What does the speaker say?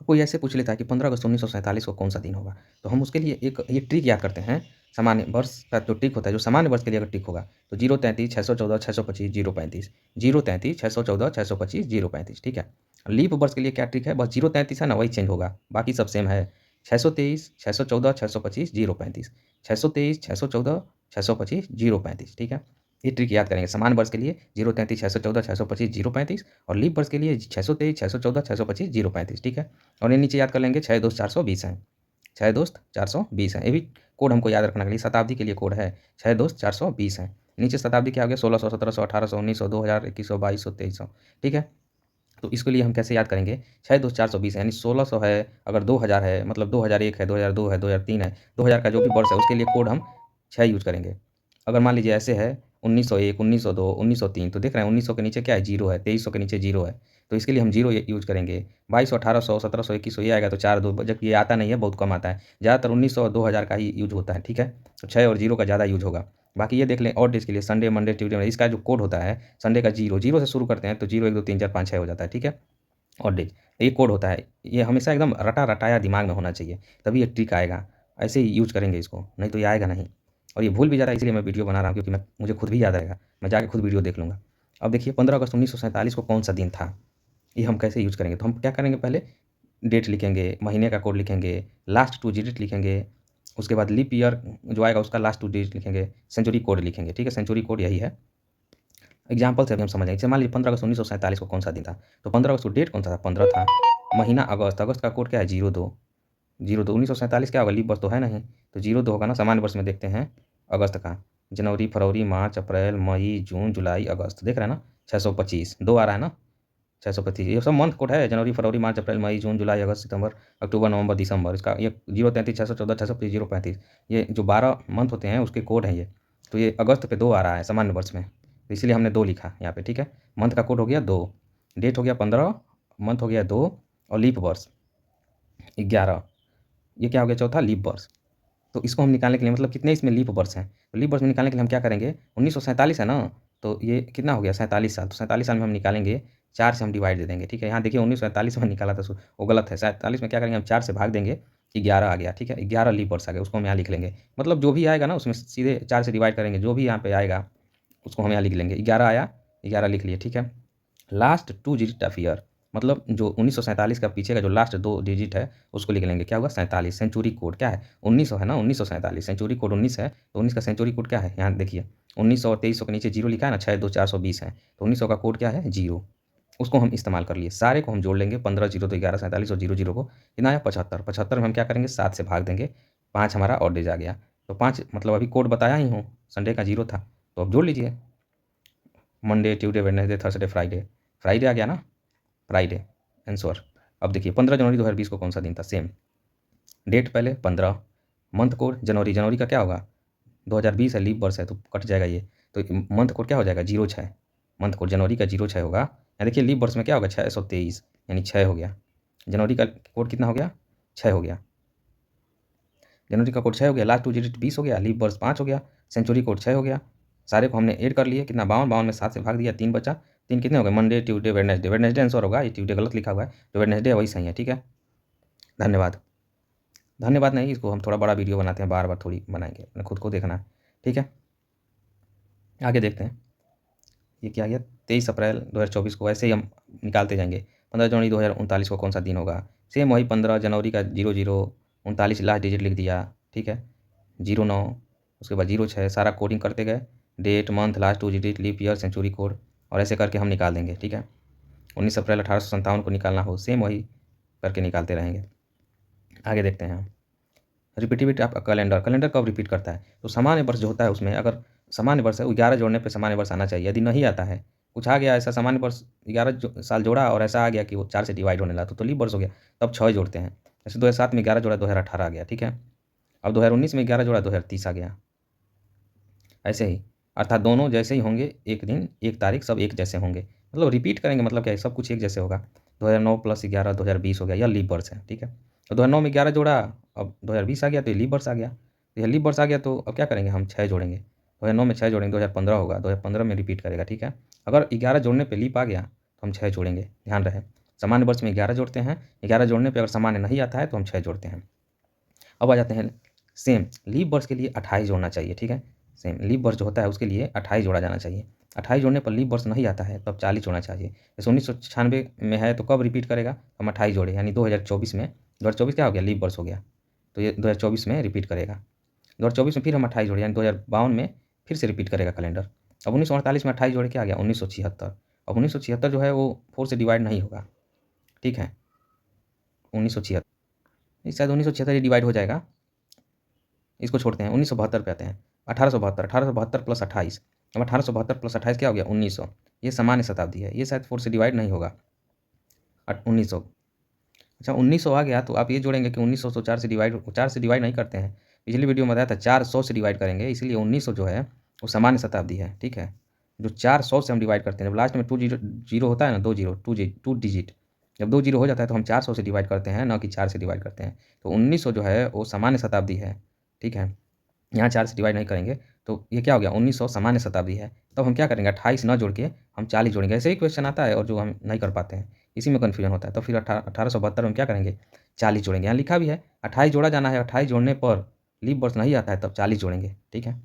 कोई ऐसे पूछ लेता है कि 15 अगस्त 1947 को कौन सा दिन होगा, तो हम उसके लिए एक ये ट्रिक याद करते हैं। सामान्य वर्ष का जो ट्रिक होता है, जो सामान्य वर्ष के लिए अगर ट्रिक होगा तो 033 614 625 035, 033 614 625 035, ठीक है। लीप वर्ष के लिए क्या ट्रिक है, बस 033 है ना, वही चेंज होगा, बाकी सब सेम है। 623 614 625 035, 623 614 625 035, ठीक है। ये ट्रिक याद करेंगे सामान्य वर्ष के लिए 033 614 625 035, और लीप वर्ष के लिए 623 614 625 035, ठीक है। और ये नीचे याद कर लेंगे 6 दोस्त 420 है, 6 दोस्त 420 है, ये भी कोड हमको याद रखने के लिए शताब्दी के लिए कोड है, 6 दोस्त 420 है। नीचे शताब्दी क्या हो गया, 1600 1700 1800 1900 2000 2100 2200 2300, ठीक है। तो इसके लिए हम कैसे याद करेंगे, 6 दोस्त 420 यानी 1600 है, अगर 2000 है मतलब 2001 है, 2002 है, 2003 है, 2000 का जो भी वर्ष है उसके लिए कोड हम 6 यूज करेंगे। अगर मान लीजिए ऐसे है 1901 1902 1903, तो देख रहे हैं 1900 के नीचे क्या है, जीरो है, 2300 के नीचे जीरो है, तो इसके लिए हम जीरो यूज करेंगे। 2200 1800 1700 2100 ये आएगा तो 4 2, जबकि ये आता नहीं है, बहुत कम आता है, ज़्यादातर 1900 और 2000 का ही यूज होता है, ठीक है। तो 6 और जीरो का ज़्यादा यूज होगा। बाकी ये देख लें और डेज के लिए, संडे मंडे ट्यूजडे, इसका जो कोड होता है संडे का जीरो, जीरो से शुरू करते हैं तो 0 1 2 3 4 5 6 हो जाता है, ठीक है। और डेज ये कोड होता है, ये हमेशा एकदम रटा रटाया दिमाग में होना चाहिए, तभी ये ट्रिक आएगा। ऐसे ही यूज करेंगे इसको, नहीं तो ये आएगा नहीं। और ये भूल भी जा रहा है, इसलिए मैं वीडियो बना रहा हूँ, क्योंकि मुझे खुद भी याद रहेगा, मैं जाके खुद वीडियो देख लूँगा। अब देखिए 15 अगस्त 1947 को कौन सा दिन था, ये हम कैसे यूज करेंगे, तो हम क्या करेंगे, पहले डेट लिखेंगे, महीने का कोड लिखेंगे, लास्ट 2 डिजिट लिखेंगे, उसके बाद लीप ईयर जो आएगा उसका लास्ट 2 डिजिट लिखेंगे, सेंचुरी कोड लिखेंगे, ठीक है। सेंचुरी कोड यही है। एग्जाम्पल से अभी हम समझेंगे। जैसे मान लीजिए 15 अगस्त 1947 को कौन सा दिन था, तो 15 अगस्त को डेट कौन सा था, 15 था। महीना अगस्त, अगस्त का कोड क्या है, 02, 02 1947 क्या होगा, लीप वर्ष तो है नहीं, तो 02 होगा ना। सामान्य वर्ष में देखते हैं अगस्त का, जनवरी फरवरी मार्च अप्रैल मई जून जुलाई अगस्त, देख रहे हैं ना, 625 दो आ रहा है ना, 625, ये सब मंथ कोड है, जनवरी फरवरी मार्च अप्रैल मई जून जुलाई अगस्त सितंबर अक्टूबर नवंबर दिसंबर, इसका ये 033 614 625 035, ये जो 12 मंथ होते हैं उसके कोड हैं ये। तो ये अगस्त पे 2 आ रहा है सामान्य वर्ष में, तो इसलिए हमने 2 लिखा यहाँ पे, ठीक है। मंथ का कोड हो गया 2, डेट हो गया 15, मंथ हो गया 2, और लीप वर्ष 11, ये क्या हो गया, चौथा लीप वर्ष। तो इसको हम निकालने के लिए, मतलब कितने इसमें लीप वर्ष हैं, तो लीप वर्ष में निकालने के लिए हम क्या करेंगे, 1947 है ना, तो ये कितना हो गया 47 साल, तो 47 साल में हम निकालेंगे 4 से हम डिवाइड दे देंगे, ठीक है। यहाँ देखिए 1947 में निकाला था, वो गलत है, 47 में क्या करेंगे हम 4 से भाग देंगे, 11 आ गया, ठीक है। 11 लीप वर्ष आ गया, उसको हम यहाँ लिख लेंगे, मतलब जो भी आएगा ना उसमें सीधे 4 से डिवाइड करेंगे, जो भी यहाँ पे आएगा उसको हम यहाँ लिख लेंगे। 11 आया, 11 लिख लिए, ठीक है। लास्ट 2 डिजिट ऑफ ईयर, मतलब जो 1947 का पीछे का जो लास्ट 2 डिजिट है उसको लिख लेंगे, क्या होगा 47। सेंचुरी कोड क्या है, 1900 है ना, 1947, सेंचुरी कोड 19 है, तो 19 का सेंचुरी कोड क्या है, यहाँ देखिए 1900 और 2300 के नीचे जीरो लिखा है ना, 6 2 420 है, तो 1900 का कोड क्या है, जीरो, उसको हम इस्तेमाल कर लिए। सारे को हम जोड़ लेंगे, 15 जीरो तो 11 47 और जीरो जीरो को कितना आया 75, 75 में हम क्या करेंगे 7 से भाग देंगे, 5 हमारा और डेज आ गया, तो 5 मतलब अभी कोड बताया ही हूँ, संडे का जीरो था, तो अब जोड़ लीजिए, Monday Tuesday Wednesday Thursday Friday, Friday आ गया ना, फ्राइडे आंसर। अब देखिए 15 जनवरी 2020 को कौन सा दिन था, सेम डेट पहले 15, मंथ कोड जनवरी, जनवरी का क्या होगा 2020 है, लीप वर्ष है तो कट जाएगा ये, तो मंथ कोड क्या हो जाएगा 06, मंथ कोड जनवरी का 06 होगा। यहाँ देखिए लीप वर्ष में क्या होगा 623, यानी 6 हो गया, जनवरी का कोड कितना हो गया 6 हो गया, जनवरी का कोड 6 हो गया, लास्ट 2 डिजिट 20 हो गया, लीप वर्ष 5 हो गया, सेंचुरी कोड 6 हो गया। सारे को हमने ऐड कर लिए, कितना 52, 52 में 7 से भाग दिया, 3 बचा, 3 कितने हो गए, Monday Tuesday Wednesday, Wednesday answer होगा, ये ट्यूसडे गलत लिखा हुआ है, तो वेडनेसडे वही सही है, ठीक है। धन्यवाद। धन्यवाद नहीं, इसको हम थोड़ा बड़ा वीडियो बनाते हैं, बार बार थोड़ी बनाएंगे, अपने खुद को देखना है, ठीक है। आगे देखते हैं, ये क्या गया 23 अप्रैल 2024 को, ऐसे ही हम निकालते जाएंगे। 15 जनवरी 2039 को कौन सा दिन होगा, सेम वही 15 जनवरी का 00, 39 लास्ट डिजिट लिख दिया, ठीक है, 09, उसके बाद 06, सारा कोडिंग करते गए, date month last 2 digit leap year century code, और ऐसे करके हम निकाल देंगे, ठीक है। 19 अप्रैल 1857 को निकालना हो, सेम वही करके निकालते रहेंगे। आगे देखते हैं, रिपीटिविटी ऑफ कैलेंडर, कैलेंडर कब रिपीट करता है, तो सामान्य वर्ष जो होता है उसमें अगर सामान्य वर्ष है 11 जोड़ने पे सामान्य वर्ष आना चाहिए, यदि नहीं आता है, कुछ आ गया ऐसा सामान्य वर्ष 11 साल जोड़ा और ऐसा आ गया कि वो 4 से डिवाइड होने लगा तो लीप वर्ष हो गया, तब 6 जोड़ते हैं। जैसे 2007 में 11 जोड़ा 2018 आ गया, ठीक है। अब 2019 में 11 जोड़ा 2030 आ गया, ऐसे ही, अर्थात दोनों जैसे ही होंगे, एक दिन एक तारीख सब एक जैसे होंगे, मतलब रिपीट करेंगे, मतलब क्या है सब कुछ एक जैसे होगा। 2009 + 11 2020 हो गया, यह लीप वर्ष है, ठीक है। तो 2009 में 11 जोड़ा, अब 2020 आ गया तो ये लीप वर्ष आ गया, तो यह लीप वर्ष आ गया, तो अब क्या करेंगे हम 6 जोड़ेंगे, 2009 में 6 जोड़ेंगे 2015 होगा, 2015 में रिपीट करेगा, ठीक है। अगर 11 जोड़ने पर लीप आ गया तो हम 6 जोड़ेंगे, ध्यान रहे। सामान्य वर्ष में 11 जोड़ते हैं, 11 जोड़ने पे अगर सामान्य नहीं आता है तो हम 6 जोड़ते हैं। अब आ जाते हैं सेम लीप वर्ष के लिए 28 जोड़ना चाहिए, ठीक है। सेम लीप वर्ष जो होता है उसके लिए 28 जोड़ा जाना चाहिए। 28 जोड़ने पर लीप वर्ष नहीं आता है तो अब 40 जोड़ना चाहिए। जैसे 1996 में है तो कब रिपीट करेगा, हम 28 जोड़े, यानी 2024 में, 2024 क्या हो गया, लीप वर्ष हो गया, तो ये 2024 में रिपीट करेगा। 2024 में फिर हम 28 जोड़े, यानी 2052 में फिर से रिपीट करेगा कैलेंडर। अब 1948 में 28 जोड़े क्या आ गया, 1976। अब 1976 जो है वो 4 से डिवाइड नहीं होगा, ठीक है। 1976 शायद 1976 डिवाइड हो जाएगा, इसको छोड़ते हैं। 1972 पे आते हैं। 1872, 1872 प्लस 28, अब 1872 प्लस 28 क्या हो गया, 1900। ये सामान्य शताब्दी है, ये शायद 4 से डिवाइड नहीं होगा। 1900, अच्छा 1900 आ गया तो आप ये जोड़ेंगे कि 1900 तो 4 से डिवाइड नहीं करते हैं। पिछली वीडियो में बताया था 400 से डिवाइड करेंगे, इसलिए 1900 जो है वो सामान्य शताब्दी है, ठीक है। जो 400 से हम डिवाइड करते हैं, जब लास्ट में 2 जीरो होता है ना, 2 जीरो, 2 डिजिट, जब 2 जीरो हो जाता है तो हम 400 से डिवाइड करते हैं, ना कि 4 से डिवाइड करते हैं। तो 1900 जो है वो सामान्य शताब्दी है, ठीक है। यहाँ 4 से डिवाइड नहीं करेंगे तो ये क्या हो गया, 1900 सामान्य शताब्दी है। तब हम क्या करेंगे, 28 न जोड़ के हम 40 जोड़ेंगे। ऐसे ही क्वेश्चन आता है और जो हम नहीं कर पाते हैं, इसी में कन्फ्यूजन होता है। तो फिर 1872 में क्या करेंगे, 40 जोड़ेंगे। यहाँ लिखा भी है 28 जोड़ा जाना है, 28 जोड़ने पर लीप वर्ष नहीं आता है तब 40 जोड़ेंगे, ठीक है।